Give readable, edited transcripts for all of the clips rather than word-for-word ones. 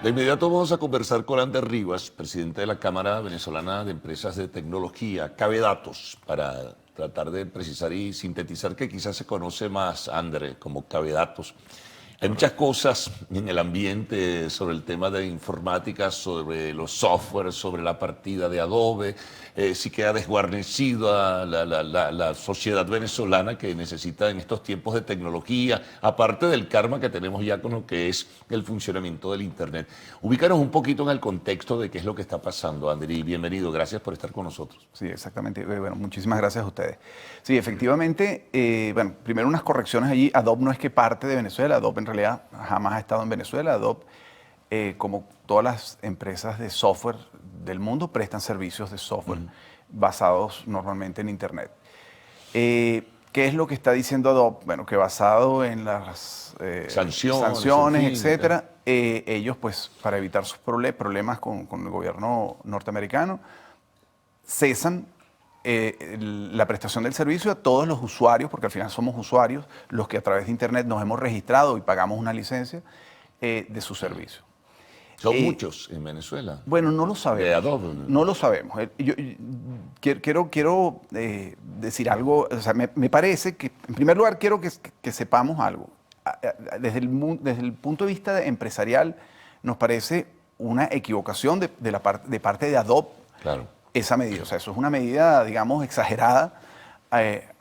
De inmediato vamos a conversar con Ander Rivas, presidente de la Cámara Venezolana de Empresas de Tecnología, Cabe Datos, para tratar de precisar y sintetizar que quizás se conoce más, Ander, como Cabe Datos. Hay muchas cosas en el ambiente sobre el tema de informática, sobre los softwares, sobre la partida de Adobe, si queda desguarnecida la sociedad venezolana que necesita en estos tiempos de tecnología, aparte del karma que tenemos ya con lo que es el funcionamiento del Internet. Ubícanos un poquito en el contexto de qué es lo que está pasando, Ander, y bienvenido, gracias por estar con nosotros. Sí, exactamente. Bueno, muchísimas gracias a ustedes. Sí, efectivamente, bueno, primero unas correcciones allí. Adobe no es que parte de Venezuela, Adobe en realidad jamás ha estado en Venezuela. Adobe, como todas las empresas de software del mundo, prestan servicios de software basados normalmente en Internet. ¿Qué es lo que está diciendo Adobe? Bueno, que basado en las sanciones, en fin, etcétera, ellos, pues, para evitar sus problemas con el gobierno norteamericano, cesan la prestación del servicio a todos los usuarios, porque al final somos usuarios los que a través de Internet nos hemos registrado y pagamos una licencia de su servicio. Son muchos en Venezuela. Bueno, no lo sabemos. De Adobe. No lo sabemos. Yo quiero decir algo. O sea, me parece que, en primer lugar, quiero que sepamos algo. Desde el punto de vista empresarial, nos parece una equivocación de parte de Adobe. Claro. Esa medida. O sea, eso es una medida, digamos, exagerada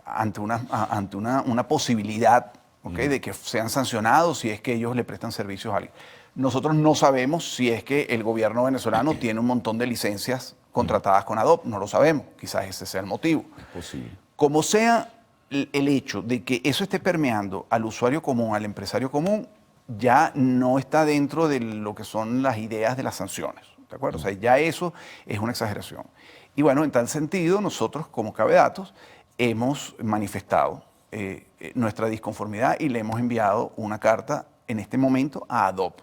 ante una posibilidad, ¿okay? De que sean sancionados si es que ellos le prestan servicios a alguien. Nosotros no sabemos si es que el gobierno venezolano tiene un montón de licencias contratadas con Adobe. No lo sabemos. Quizás ese sea el motivo. Es posible. Como sea el hecho de que eso esté permeando al usuario común, al empresario común, ya no está dentro de lo que son las ideas de las sanciones. ¿De acuerdo? O sea, ya eso es una exageración. Y bueno, en tal sentido, nosotros como Cabe Datos hemos manifestado nuestra disconformidad y le hemos enviado una carta en este momento a Adobe.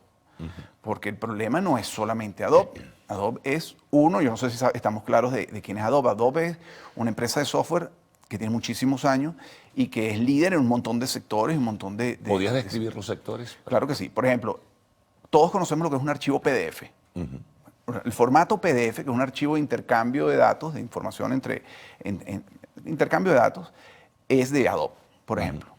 Porque el problema no es solamente Adobe. Adobe es uno, yo no sé si estamos claros de quién es Adobe. Adobe es una empresa de software que tiene muchísimos años y que es líder en un montón de sectores, un montón de... ¿Podrías describir los sectores? Claro que sí. Por ejemplo, todos conocemos lo que es un archivo PDF. El formato PDF, que es un archivo de intercambio de datos, de información intercambio de datos, es de Adobe, por ejemplo.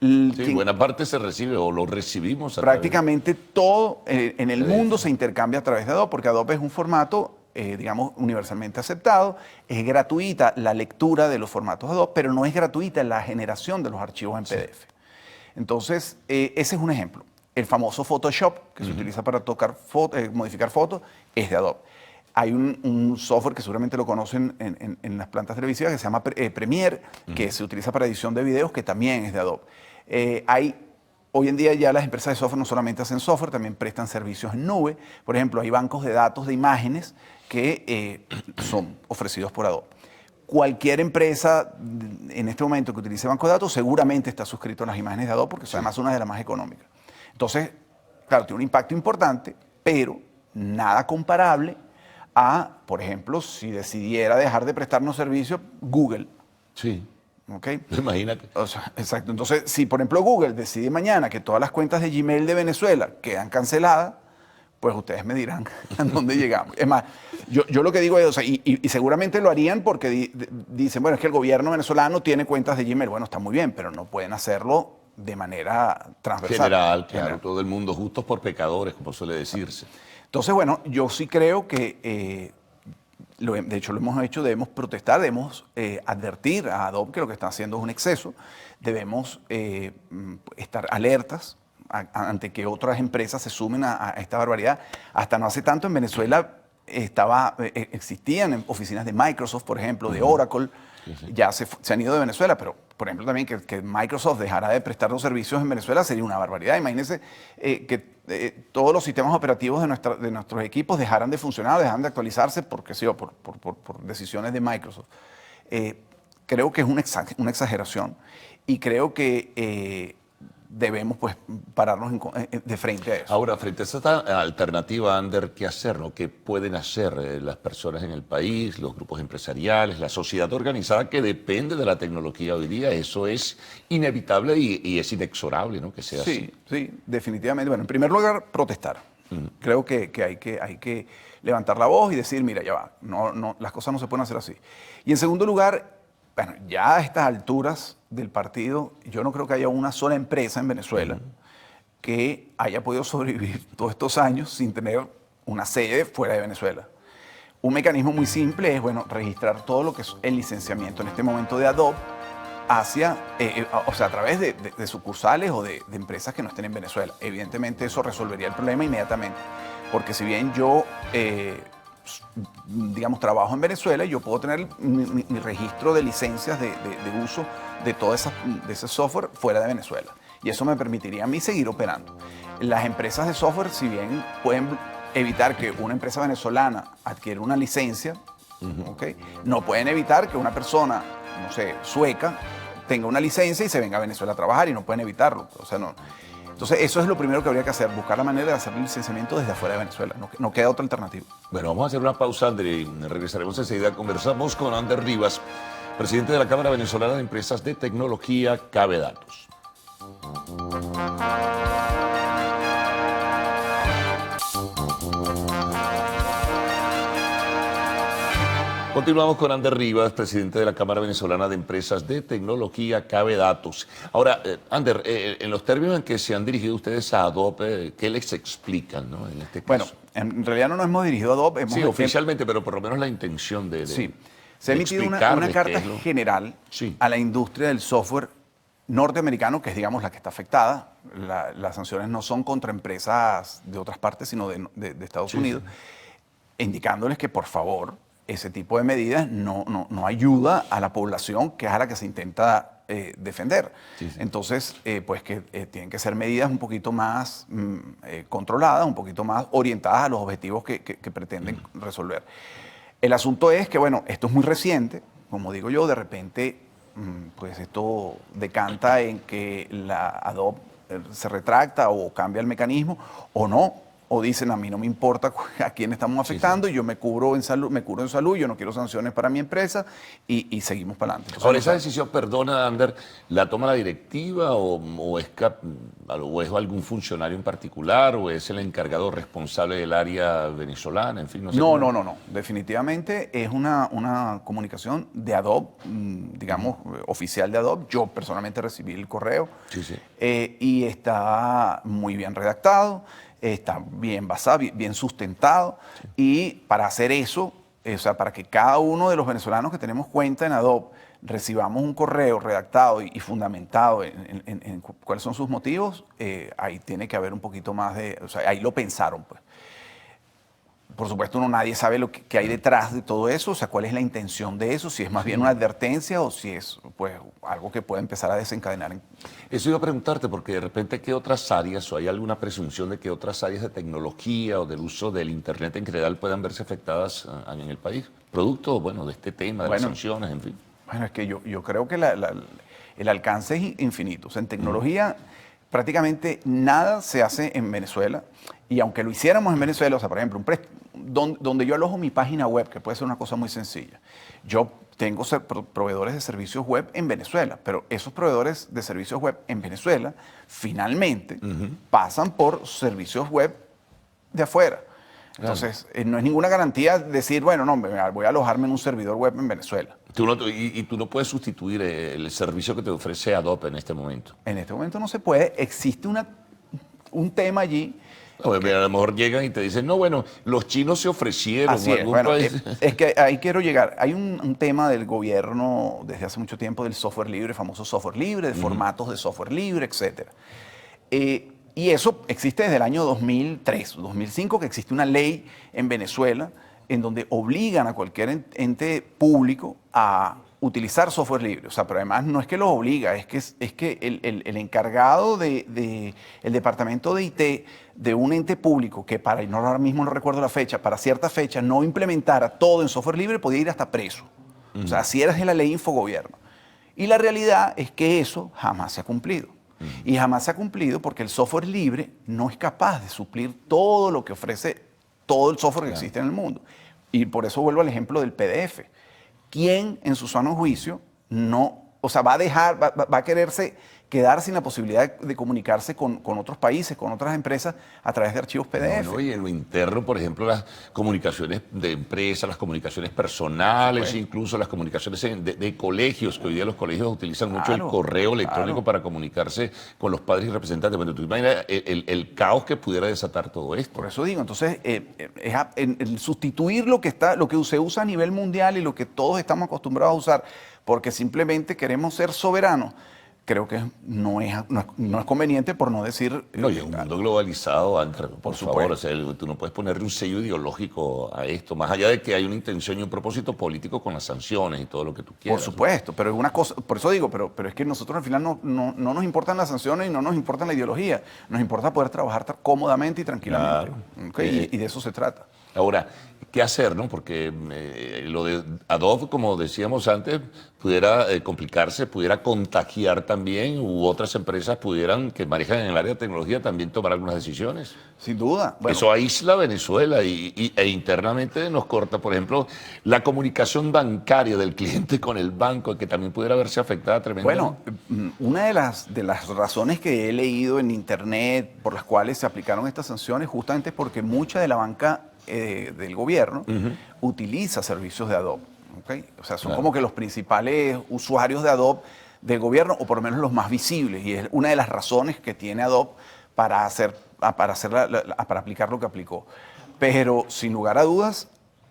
Sí, buena parte se recibe o lo recibimos. Prácticamente todo en el mundo se intercambia a través de Adobe, porque Adobe es un formato, digamos, universalmente aceptado. Es gratuita la lectura de los formatos Adobe, pero no es gratuita la generación de los archivos en PDF. Entonces, ese es un ejemplo. El famoso Photoshop, que se utiliza para modificar fotos, es de Adobe. Hay un software que seguramente lo conocen en las plantas televisivas que se llama Premiere, que se utiliza para edición de videos, que también es de Adobe. Hoy en día ya las empresas de software no solamente hacen software, también prestan servicios en nube. Por ejemplo, hay bancos de datos de imágenes que son ofrecidos por Adobe. Cualquier empresa en este momento que utilice banco de datos seguramente está suscrito a las imágenes de Adobe porque son además una de las más económicas. Entonces, claro, tiene un impacto importante, pero nada comparable a, por ejemplo, si decidiera dejar de prestarnos servicios Google. Sí. ¿Okay? Imagínate. O sea, exacto. Entonces, si por ejemplo Google decide mañana que todas las cuentas de Gmail de Venezuela quedan canceladas, pues ustedes me dirán a dónde llegamos. Es más, yo lo que digo es, o sea, y seguramente lo harían porque dicen, bueno, es que el gobierno venezolano tiene cuentas de Gmail. Bueno, está muy bien, pero no pueden hacerlo de manera transversal. General, claro, todo el mundo, justos por pecadores, como suele decirse. Entonces, bueno, yo sí creo que, de hecho lo hemos hecho, debemos protestar, debemos advertir a Adobe que lo que está haciendo es un exceso, debemos estar alertas ante que otras empresas se sumen a esta barbaridad. Hasta no hace tanto en Venezuela existían oficinas de Microsoft, por ejemplo, de Oracle, ya se han ido de Venezuela, pero por ejemplo también que Microsoft dejara de prestar los servicios en Venezuela sería una barbaridad. Imagínense que todos los sistemas operativos de nuestros equipos dejaran de funcionar, dejaran de actualizarse por decisiones de Microsoft. Creo que es una exageración y creo que debemos pues pararnos de frente a eso. Ahora, frente a esta alternativa, Ander, ¿qué hacer? ¿No? ¿Qué pueden hacer las personas en el país, los grupos empresariales, la sociedad organizada que depende de la tecnología hoy día? Eso es inevitable y es inexorable, ¿no? Que sea así. Sí, definitivamente. Bueno, en primer lugar, protestar. Creo que hay que levantar la voz y decir, mira, ya va, las cosas no se pueden hacer así. Y en segundo lugar, bueno, ya a estas alturas del partido, yo no creo que haya una sola empresa en Venezuela que haya podido sobrevivir todos estos años sin tener una sede fuera de Venezuela. Un mecanismo muy simple es, bueno, registrar todo lo que es el licenciamiento en este momento de Adobe hacia, o sea, a través de sucursales o de empresas que no estén en Venezuela. Evidentemente eso resolvería el problema inmediatamente, porque si bien yo, digamos, trabajo en Venezuela, yo puedo tener mi registro de licencias de uso de todo ese software fuera de Venezuela. Y eso me permitiría a mí seguir operando. Las empresas de software, si bien pueden evitar que una empresa venezolana adquiera una licencia, ¿okay? No pueden evitar que una persona, no sé, sueca, tenga una licencia y se venga a Venezuela a trabajar, y no pueden evitarlo. O sea, no. Entonces, eso es lo primero que habría que hacer, buscar la manera de hacer el licenciamiento desde afuera de Venezuela. No queda otra alternativa. Bueno, vamos a hacer una pausa, Ander, y regresaremos enseguida. Conversamos con Ander Rivas, presidente de la Cámara Venezolana de Empresas de Tecnología, Cabe Datos. Continuamos con Ander Rivas, presidente de la Cámara Venezolana de Empresas de Tecnología, Cabe Datos. Ahora, Ander, en los términos en que se han dirigido ustedes a Adobe, ¿qué les explican, ¿no? En este caso? Bueno, en realidad no nos hemos dirigido a Adobe. Sí, oficialmente, pero por lo menos la intención de sí, se ha emitido una carta general a la industria del software norteamericano, que es, digamos, la que está afectada. Las sanciones no son contra empresas de otras partes, sino de Estados Unidos, indicándoles que, por favor, ese tipo de medidas no ayuda a la población, que es a la que se intenta defender. Entonces, pues que tienen que ser medidas un poquito más controladas, un poquito más orientadas a los objetivos que pretenden resolver. El asunto es que, bueno, esto es muy reciente, como digo yo, de repente, pues esto decanta en que la Adobe se retracta o cambia el mecanismo, o no. O dicen, a mí no me importa a quién estamos afectando, y yo me cubro en salud, yo no quiero sanciones para mi empresa, y seguimos para adelante. Entonces, ahora, esa decisión, perdona, Ander, ¿la toma la directiva o es algún funcionario en particular, o es el encargado responsable del área venezolana? En fin, no sé. No. Definitivamente es una comunicación de Adobe, digamos, oficial de Adobe. Yo personalmente recibí el correo y está muy bien redactado. Está bien basado, bien sustentado, y para hacer eso, o sea, para que cada uno de los venezolanos que tenemos cuenta en Adobe recibamos un correo redactado y fundamentado en cuáles son sus motivos, ahí tiene que haber un poquito más o sea, ahí lo pensaron, pues. Por supuesto, nadie sabe lo que hay detrás de todo eso, o sea, cuál es la intención de eso, si es más bien una advertencia o si es, pues, algo que puede empezar a desencadenar. Eso iba a preguntarte, porque de repente, ¿qué otras áreas, o hay alguna presunción de que otras áreas de tecnología o del uso del Internet en general puedan verse afectadas en el país? Producto, bueno, de este tema, de las sanciones, en fin. Bueno, es que yo creo que el alcance es infinito. O sea, en tecnología prácticamente nada se hace en Venezuela, y aunque lo hiciéramos en Venezuela, o sea, por ejemplo, donde yo alojo mi página web, que puede ser una cosa muy sencilla, yo tengo proveedores de servicios web en Venezuela, pero esos proveedores de servicios web en Venezuela finalmente pasan por servicios web de afuera. Entonces, no es ninguna garantía decir, bueno, no, voy a alojarme en un servidor web en Venezuela. Tú no puedes sustituir el servicio que te ofrece Adobe en este momento. En este momento no se puede. Existe un tema allí. No, a lo mejor llegan y te dicen, no, bueno, los chinos se ofrecieron. Así es, bueno, es que ahí quiero llegar. Hay un tema del gobierno desde hace mucho tiempo del software libre, famoso software libre, de formatos de software libre, etc. Y eso existe desde el año 2003, 2005, que existe una ley en Venezuela en donde obligan a cualquier ente público a utilizar software libre. O sea, pero además no es que los obliga, es que el encargado del departamento de IT de un ente público que ahora mismo no recuerdo la fecha, para cierta fecha no implementara todo en software libre, podía ir hasta preso. O sea, así era la ley Infogobierno. Y la realidad es que eso jamás se ha cumplido. Y jamás se ha cumplido porque el software libre no es capaz de suplir todo lo que ofrece todo el software que existe en el mundo. Y por eso vuelvo al ejemplo del PDF. ¿Quién en su sano juicio no o sea, va a dejar, va a quererse quedar sin la posibilidad de comunicarse con otros países, con otras empresas a través de archivos PDF. No, y en lo interno, por ejemplo, las comunicaciones de empresas, las comunicaciones personales, incluso las comunicaciones de colegios, que hoy día los colegios utilizan mucho el correo electrónico para comunicarse con los padres y representantes. Bueno, tú imaginas el caos que pudiera desatar todo esto. Por eso digo, entonces, el sustituir lo que se usa a nivel mundial y lo que todos estamos acostumbrados a usar, porque simplemente queremos ser soberanos, creo que no es conveniente, por no decir... No, y en un mundo globalizado, Andrés, por favor, supuesto. o sea, tú no puedes ponerle un sello ideológico a esto, más allá de que hay una intención y un propósito político con las sanciones y todo lo que tú quieras. Por supuesto, pero es una cosa, por eso digo, pero es que nosotros al final no nos importan las sanciones y no nos importa la ideología, nos importa poder trabajar cómodamente y tranquilamente. Claro. ¿Okay? Y de eso se trata. Ahora, ¿qué hacer, no? Porque lo de Adobe, como decíamos antes, pudiera complicarse, pudiera contagiar también, u otras empresas pudieran, que manejan en el área de tecnología, también tomar algunas decisiones. Sin duda. Bueno, eso aísla a Venezuela e internamente nos corta, por ejemplo, la comunicación bancaria del cliente con el banco, que también pudiera verse afectada tremendamente. Bueno, una de las razones que he leído en internet por las cuales se aplicaron estas sanciones justamente es porque mucha de la banca del gobierno utiliza servicios de Adobe. ¿Okay? O sea, son como que los principales usuarios de Adobe del gobierno, o por lo menos los más visibles, y es una de las razones que tiene Adobe para aplicar lo que aplicó. Pero sin lugar a dudas,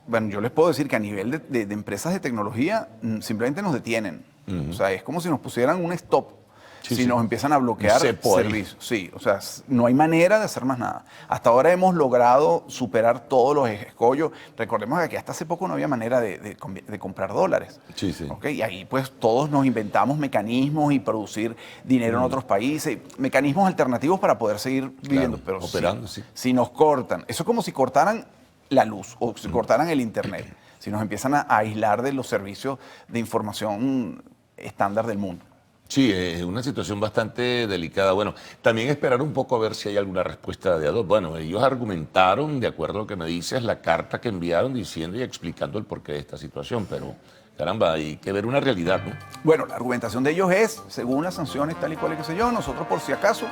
bueno, yo les puedo decir que a nivel de empresas de tecnología simplemente nos detienen. O sea, es como si nos pusieran un stop. Si nos empiezan a bloquear servicios. Sí, o sea, no hay manera de hacer más nada. Hasta ahora hemos logrado superar todos los escollos. Recordemos que aquí hasta hace poco no había manera de comprar dólares. Sí, sí. ¿Okay? Y ahí pues todos nos inventamos mecanismos y producir dinero en otros países, mecanismos alternativos para poder seguir viviendo. Pero operando, si nos cortan, eso es como si cortaran la luz o si cortaran el internet, si nos empiezan a aislar de los servicios de información estándar del mundo. Sí, es una situación bastante delicada. Bueno, también esperar un poco a ver si hay alguna respuesta de Adobe. Bueno, ellos argumentaron, de acuerdo a lo que me dices, la carta que enviaron diciendo y explicando el porqué de esta situación, pero caramba, hay que ver una realidad, ¿no? Bueno, la argumentación de ellos es, según las sanciones tal y cual y qué sé yo, nosotros por si acaso,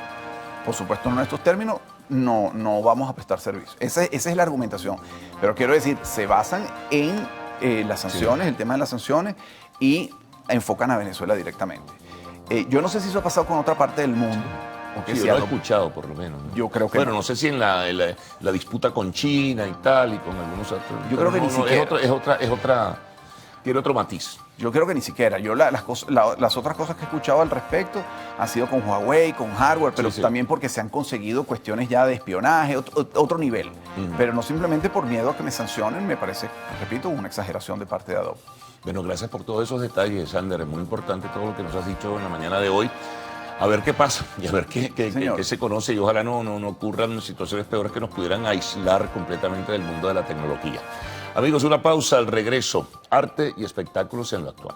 por supuesto en estos términos, no vamos a prestar servicio. Esa es la argumentación. Pero quiero decir, se basan en las sanciones, el tema de las sanciones, y enfocan a Venezuela directamente. Yo no sé si eso ha pasado con otra parte del mundo. Sí, yo lo he escuchado, por lo menos, ¿no? Yo creo que bueno, no sé si en la disputa con China y tal, y con algunos otros. Yo creo que ni siquiera. Tiene otro matiz. Yo creo que ni siquiera. Yo las otras cosas que he escuchado al respecto han sido con Huawei, con hardware, pero también porque se han conseguido cuestiones ya de espionaje, otro nivel. Pero no simplemente por miedo a que me sancionen, me parece, repito, una exageración de parte de Adobe. Bueno, gracias por todos esos detalles, Sander. Es muy importante todo lo que nos has dicho en la mañana de hoy. A ver qué pasa y a ver qué se conoce, y ojalá no ocurran situaciones peores que nos pudieran aislar completamente del mundo de la tecnología. Amigos, una pausa, al regreso, arte y espectáculos en lo actual.